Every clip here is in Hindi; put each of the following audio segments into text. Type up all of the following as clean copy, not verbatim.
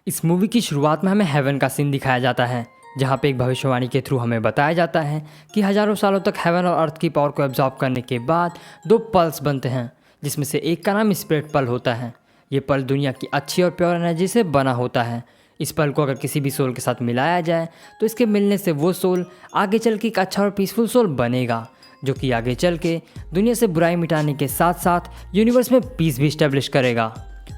इस मूवी की शुरुआत में हमें हेवन का सीन दिखाया जाता है, जहाँ पे एक भविष्यवाणी के थ्रू हमें बताया जाता है कि हज़ारों सालों तक हेवन और अर्थ की पावर को एब्जॉर्ब करने के बाद दो पल्स बनते हैं, जिसमें से एक का नाम स्पिरिट पल होता है। ये पल दुनिया की अच्छी और प्योर एनर्जी से बना होता है। इस पल को अगर किसी भी सोल के साथ मिलाया जाए तो इसके मिलने से वो सोल आगे चल के एक अच्छा और पीसफुल सोल बनेगा, जो कि आगे चल के दुनिया से बुराई मिटाने के साथ साथ यूनिवर्स में पीस भी इस्टेब्लिश करेगा।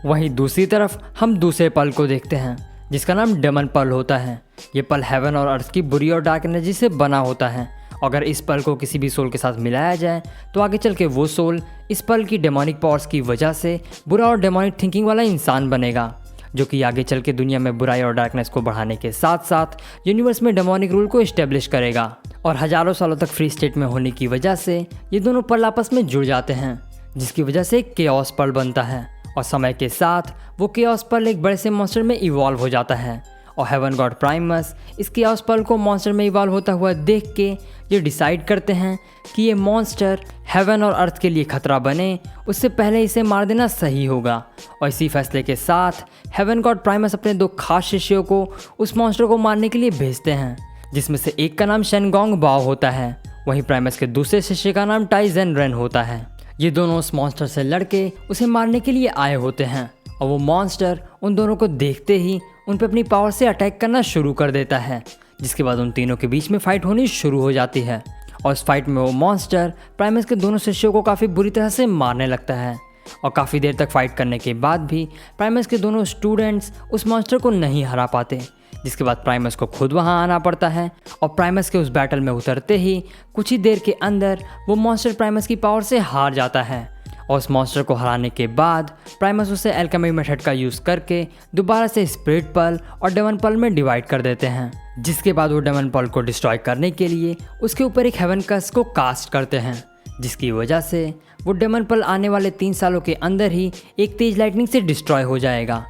वहीं दूसरी तरफ हम दूसरे पल को देखते हैं, जिसका नाम डेमन पल होता है। ये पल हेवन और अर्थ की बुरी और डार्क एनर्जी से बना होता है। अगर इस पल को किसी भी सोल के साथ मिलाया जाए तो आगे चल के वो सोल इस पल की डेमोनिक पावर्स की वजह से बुरा और डेमोनिक थिंकिंग वाला इंसान बनेगा, जो कि आगे चल के दुनिया में बुराई और डार्कनेस को बढ़ाने के साथ साथ यूनिवर्स में डेमोनिक रूल को इस्टेब्लिश करेगा। और हज़ारों सालों तक फ्री स्टेट में होने की वजह से ये दोनों पल आपस में जुड़ जाते हैं, जिसकी वजह से एक केओस पल बनता है। और समय के साथ वो केओस पल एक बड़े से मॉन्स्टर में इवॉल्व हो जाता है। और हेवन गॉड प्राइमस इस केओस पल को मॉन्स्टर में इवॉल्व होता हुआ देख के ये डिसाइड करते हैं कि ये मॉन्स्टर हेवन और अर्थ के लिए खतरा बने उससे पहले इसे मार देना सही होगा। और इसी फैसले के साथ हेवन गॉड प्राइमस अपने दो खास शिष्यों को उस मॉन्स्टर को मारने के लिए भेजते हैं, जिसमें से एक का नाम शेनगोंग बाओ होता है। वहीं प्राइमस के दूसरे शिष्य का नाम टाई जेन रेन होता है। ये दोनों उस मॉन्स्टर से लड़के उसे मारने के लिए आए होते हैं और वो मॉन्स्टर उन दोनों को देखते ही उन पर अपनी पावर से अटैक करना शुरू कर देता है, जिसके बाद उन तीनों के बीच में फाइट होनी शुरू हो जाती है। और इस फाइट में वो मॉन्स्टर प्राइमस के दोनों शिष्यों को काफ़ी बुरी तरह से मारने लगता है। और काफ़ी देर तक फाइट करने के बाद भी प्राइमस के दोनों स्टूडेंट्स उस मॉन्स्टर को नहीं हरा पाते, जिसके बाद प्राइमस को खुद वहां आना पड़ता है। और प्राइमस के उस बैटल में उतरते ही कुछ ही देर के अंदर वो मॉन्स्टर प्राइमस की पावर से हार जाता है। और उस मॉन्स्टर को हराने के बाद प्राइमस उसे एल्केमी मेथड का यूज़ करके दोबारा से स्पिरिट पल और डेमन पल में डिवाइड कर देते हैं, जिसके बाद वो डेमन पल को डिस्ट्रॉय करने के लिए उसके ऊपर एक हेवन कर्स को कास्ट करते हैं, जिसकी वजह से वो डेमन पल आने वाले 3 सालों के अंदर ही एक तेज लाइटनिंग से डिस्ट्रॉय हो जाएगा।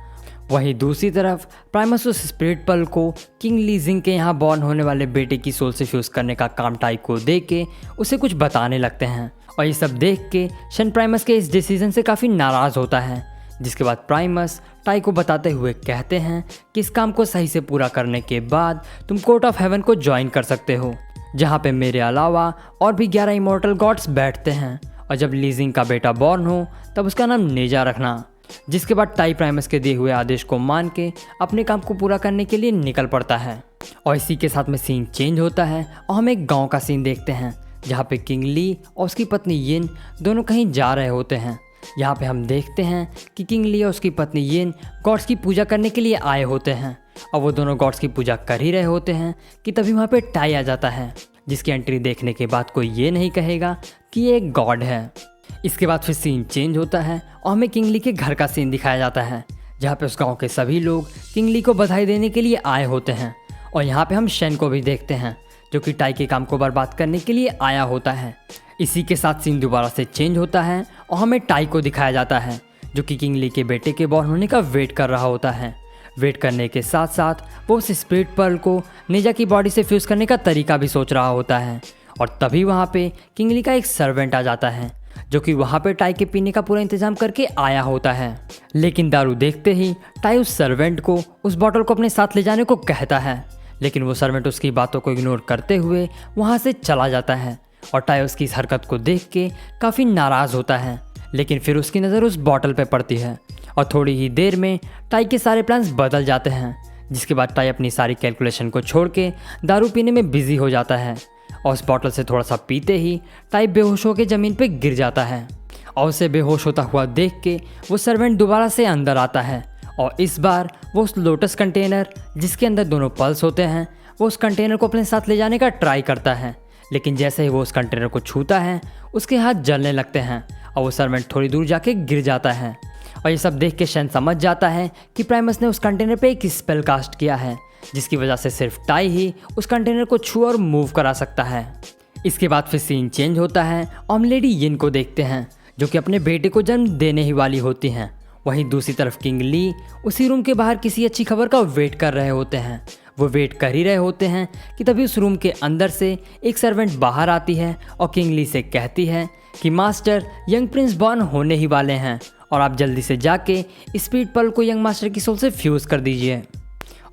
वहीं दूसरी तरफ प्राइमस उस स्पिरिट पल को किंग ली जिंग के यहाँ बॉर्न होने वाले बेटे की सोल से फ्यूज़ करने का काम टाई को दे के उसे कुछ बताने लगते हैं। और ये सब देख के शन प्राइमस के इस डिसीजन से काफ़ी नाराज़ होता है, जिसके बाद प्राइमस टाई को बताते हुए कहते हैं कि इस काम को सही से पूरा करने के बाद तुम कोर्ट ऑफ हेवन को ज्वाइन कर सकते हो, जहाँ पे मेरे अलावा और भी 11 इमॉर्टल गॉड्स बैठते हैं। और जब ली जिंग का बेटा बॉर्न हो तब उसका नाम नेजा रखना। जिसके बाद टाई प्राइमस के दिए हुए आदेश को मान के अपने काम को पूरा करने के लिए निकल पड़ता है। और इसी के साथ में सीन चेंज होता है और हम एक गांव का सीन देखते हैं, जहाँ पे किंग ली और उसकी पत्नी यिन दोनों कहीं जा रहे होते हैं। यहाँ पे हम देखते हैं कि किंग ली और उसकी पत्नी यिन गॉड्स की पूजा करने के लिए आए होते हैं। और वो दोनों गॉड्स की पूजा कर ही रहे होते हैं कि तभी वहाँ पे टाई आ जाता है, जिसकी एंट्री देखने के बाद कोई ये नहीं कहेगा कि ये एक गॉड है। इसके बाद फिर सीन चेंज होता है और हमें किंग ली के घर का सीन दिखाया जाता है, जहाँ पे उस गांव के सभी लोग किंग ली को बधाई देने के लिए आए होते हैं। और यहाँ पे हम शेन को भी देखते हैं, जो कि टाई के काम को बर्बाद करने के लिए आया होता है। इसी के साथ सीन दोबारा से चेंज होता है और हमें टाई को दिखाया जाता है, जो कि किंग ली के बेटे के बॉर्न होने का वेट कर रहा होता है। वेट करने के साथ साथ वो उस स्पिरिट पर्ल को नेजा की बॉडी से फ्यूज़ करने का तरीका भी सोच रहा होता है। और तभी वहाँ पे किंग ली का एक सर्वेंट आ जाता है, जो कि वहाँ पे टाई के पीने का पूरा इंतजाम करके आया होता है। लेकिन दारू देखते ही टाई उस सर्वेंट को उस बॉटल को अपने साथ ले जाने को कहता है, लेकिन वो सर्वेंट उसकी बातों को इग्नोर करते हुए वहाँ से चला जाता है। और टाई उसकी इस हरकत को देख के काफ़ी नाराज़ होता है, लेकिन फिर उसकी नज़र उस बॉटल पे पड़ती है और थोड़ी ही देर में टाई के सारे प्लान्स बदल जाते हैं। जिसके बाद टाई अपनी सारी कैलकुलेशन को छोड़ के दारू पीने में बिजी हो जाता है। और उस बॉटल से थोड़ा सा पीते ही टाई बेहोश होकर ज़मीन पे गिर जाता है। और उसे बेहोश होता हुआ देख के वो सर्वेंट दोबारा से अंदर आता है और इस बार वो उस लोटस कंटेनर जिसके अंदर दोनों पल्स होते हैं वो उस कंटेनर को अपने साथ ले जाने का ट्राई करता है। लेकिन जैसे ही वो उस कंटेनर को छूता है उसके हाथ जलने लगते हैं और वो सर्वेंट थोड़ी दूर जाके गिर जाता है। और ये सब देख के शेन समझ जाता है कि प्राइमस ने उस कंटेनर पे एक स्पेल कास्ट किया है, जिसकी वजह से सिर्फ टाई ही उस कंटेनर को छू और मूव करा सकता है। इसके बाद फिर सीन चेंज होता है और हम लेडी यिन को देखते हैं, जो कि अपने बेटे को जन्म देने ही वाली होती हैं। वहीं दूसरी तरफ किंग ली उसी रूम के बाहर किसी अच्छी खबर का वेट कर रहे होते हैं। वो वेट कर ही रहे होते हैं कि तभी उस रूम के अंदर से एक सर्वेंट बाहर आती है और किंग ली से कहती है कि मास्टर, यंग प्रिंस बॉर्न होने ही वाले हैं और आप जल्दी से जाके स्पीड पर्ल को यंग मास्टर की सोल से फ्यूज़ कर दीजिए।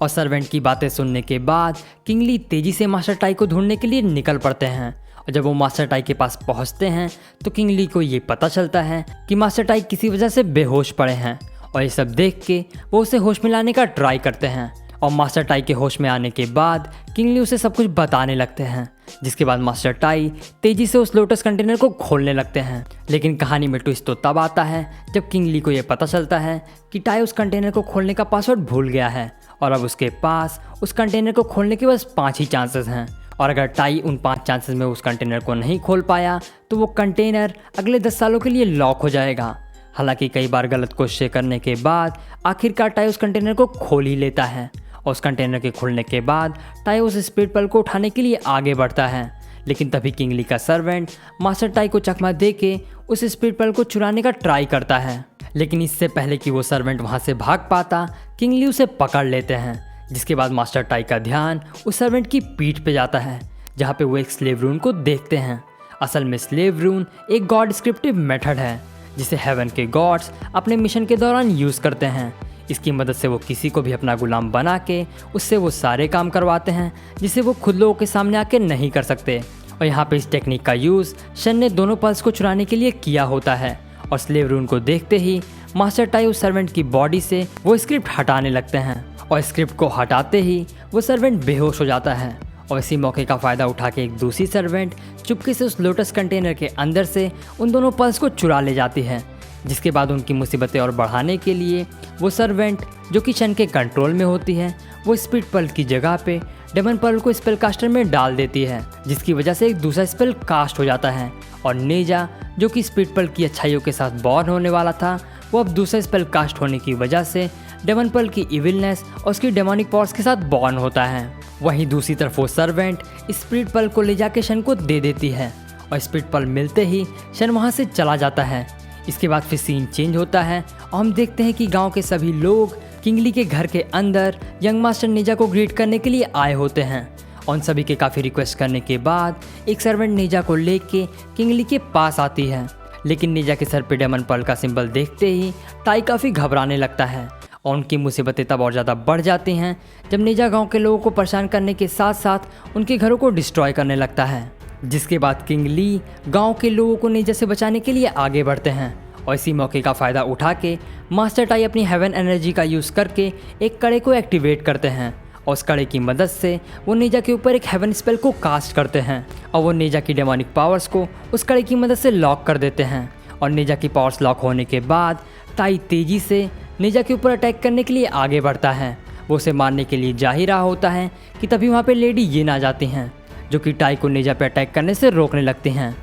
और सर्वेंट की बातें सुनने के बाद किंग ली तेज़ी से मास्टर टाई को ढूंढने के लिए निकल पड़ते हैं। और जब वो मास्टर टाई के पास पहुंचते हैं तो किंग ली को ये पता चलता है कि मास्टर टाई किसी वजह से बेहोश पड़े हैं। और ये सब देख के वो उसे होश में लाने का ट्राई करते हैं। और मास्टर टाई के होश में आने के बाद किंग ली उसे सब कुछ बताने लगते हैं, जिसके बाद मास्टर टाई तेजी से उस लोटस कंटेनर को खोलने लगते हैं। लेकिन कहानी में ट्विस्ट तो तब आता है जब किंग ली को यह पता चलता है कि टाई उस कंटेनर को खोलने का पासवर्ड भूल गया है और अब उसके पास उस कंटेनर को खोलने के बस 5 ही चांसेस हैं। और अगर टाई उन 5 चांसेस में उस कंटेनर को नहीं खोल पाया तो वो कंटेनर अगले 10 सालों के लिए लॉक हो जाएगा। हालांकि कई बार गलत कोशिशें करने के बाद आखिरकार टाई उस कंटेनर को खोल ही लेता है। और उस कंटेनर के खुलने के बाद टाई उस स्पीड पर्ल को उठाने के लिए आगे बढ़ता है। लेकिन तभी किंग ली का सर्वेंट मास्टर टाई को चकमा दे के उस स्पीड पर्ल को चुराने का ट्राई करता है। लेकिन इससे पहले कि वो सर्वेंट वहाँ से भाग पाता, किंग ली उसे पकड़ लेते हैं, जिसके बाद मास्टर टाई का ध्यान उस सर्वेंट की पीठ पे जाता है, जहाँ पे वो एक स्लेव रून को देखते हैं। असल में स्लेव रून एक गॉड डिस्क्रिप्टिव मेथड है जिसे हेवन के गॉड्स अपने मिशन के दौरान यूज़ करते हैं। इसकी मदद से वो किसी को भी अपना गुलाम बना के उससे वो सारे काम करवाते हैं जिसे वो खुद लोगों के सामने आके नहीं कर सकते। और यहाँ पे इस टेक्निक का यूज़ शन ने दोनों पल्स को चुराने के लिए किया होता है। और स्लेव रून को देखते ही मास्टर टाई उस सर्वेंट की बॉडी से वो स्क्रिप्ट हटाने लगते हैं और स्क्रिप्ट को हटाते ही वो सर्वेंट बेहोश हो जाता है। और इसी मौके का फ़ायदा उठा के एक दूसरी सर्वेंट चुपके से उस लोटस कंटेनर के अंदर से उन दोनों पल्स को चुरा ले जाती है, जिसके बाद उनकी मुसीबतें और बढ़ाने के लिए वो सर्वेंट जो कि शन के कंट्रोल में होती है वो स्पीड पर्ल की जगह पे डेमन पर्ल को स्पेल कास्टर में डाल देती है, जिसकी वजह से एक दूसरा स्पेल कास्ट हो जाता है। और नेजा जो कि स्पीड पर्ल की अच्छाइयों के साथ बॉर्न होने वाला था, वो अब दूसरा स्पेल कास्ट होने की वजह से डेमन पर्ल की इविलनेस और उसकी डेमोनिक पावर्स के साथ बॉर्न होता है। वहीं दूसरी तरफ वो सर्वेंट स्पीड पर्ल को ले जाके शन को दे देती है और स्पीड पर्ल मिलते ही शन वहाँ से चला जाता है। इसके बाद फिर सीन चेंज होता है और हम देखते हैं कि गांव के सभी लोग किंग ली के घर के अंदर यंग मास्टर नेजा को ग्रीट करने के लिए आए होते हैं। और उन सभी के काफ़ी रिक्वेस्ट करने के बाद एक सर्वेंट नेजा को लेके किंग ली के पास आती है। लेकिन नेजा के सर पे डेमन पर्ल का सिंबल देखते ही टाई काफ़ी घबराने लगता है और उनकी मुसीबतें तब और ज़्यादा बढ़ जाती हैं जब नेजा गाँव के लोगों को परेशान करने के साथ साथ उनके घरों को डिस्ट्रॉय करने लगता है। जिसके बाद किंग ली गांव के लोगों को नेजा से बचाने के लिए आगे बढ़ते हैं और इसी मौके का फ़ायदा उठा के मास्टर टाई अपनी हेवन एनर्जी का यूज़ करके एक कड़े को एक्टिवेट करते हैं और उस कड़े की मदद से वो नेजा के ऊपर एक हेवन स्पेल को कास्ट करते हैं और वो नेजा की डेमोनिक पावर्स को उस कड़े की मदद से लॉक कर देते हैं। और नेजा की पावर्स लॉक होने के बाद टाई तेज़ी से नेजा के ऊपर अटैक करने के लिए आगे बढ़ता है। वो उसे मारने के लिए जा ही रहा होता है कि तभी वहाँ पे लेडी येन आ जाती हैं, जो कि टाई को नेजा पे अटैक करने से रोकने लगती हैं।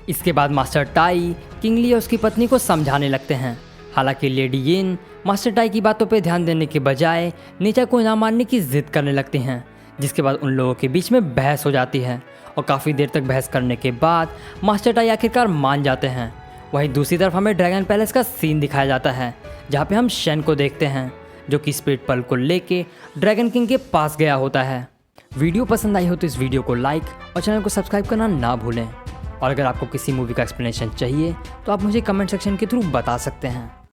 इसके बाद मास्टर टाई किंग ली और उसकी पत्नी को समझाने लगते हैं। हालांकि लेडी येन मास्टर टाई की बातों पे ध्यान देने के बजाय नेजा को ना मारने की जिद करने लगती हैं, जिसके बाद उन लोगों के बीच में बहस हो जाती है और काफ़ी देर तक बहस करने के बाद मास्टर टाई आखिरकार मान जाते हैं। वहीं दूसरी तरफ हमें ड्रैगन पैलेस का सीन दिखाया जाता है, जहाँ पे हम शन को देखते हैं जो कि स्पीड पर्ल को लेके ड्रैगन किंग के पास गया होता है। वीडियो पसंद आई हो तो इस वीडियो को लाइक और चैनल को सब्सक्राइब करना ना भूलें। और अगर आपको किसी मूवी का एक्सप्लेनेशन चाहिए तो आप मुझे कमेंट सेक्शन के थ्रू बता सकते हैं।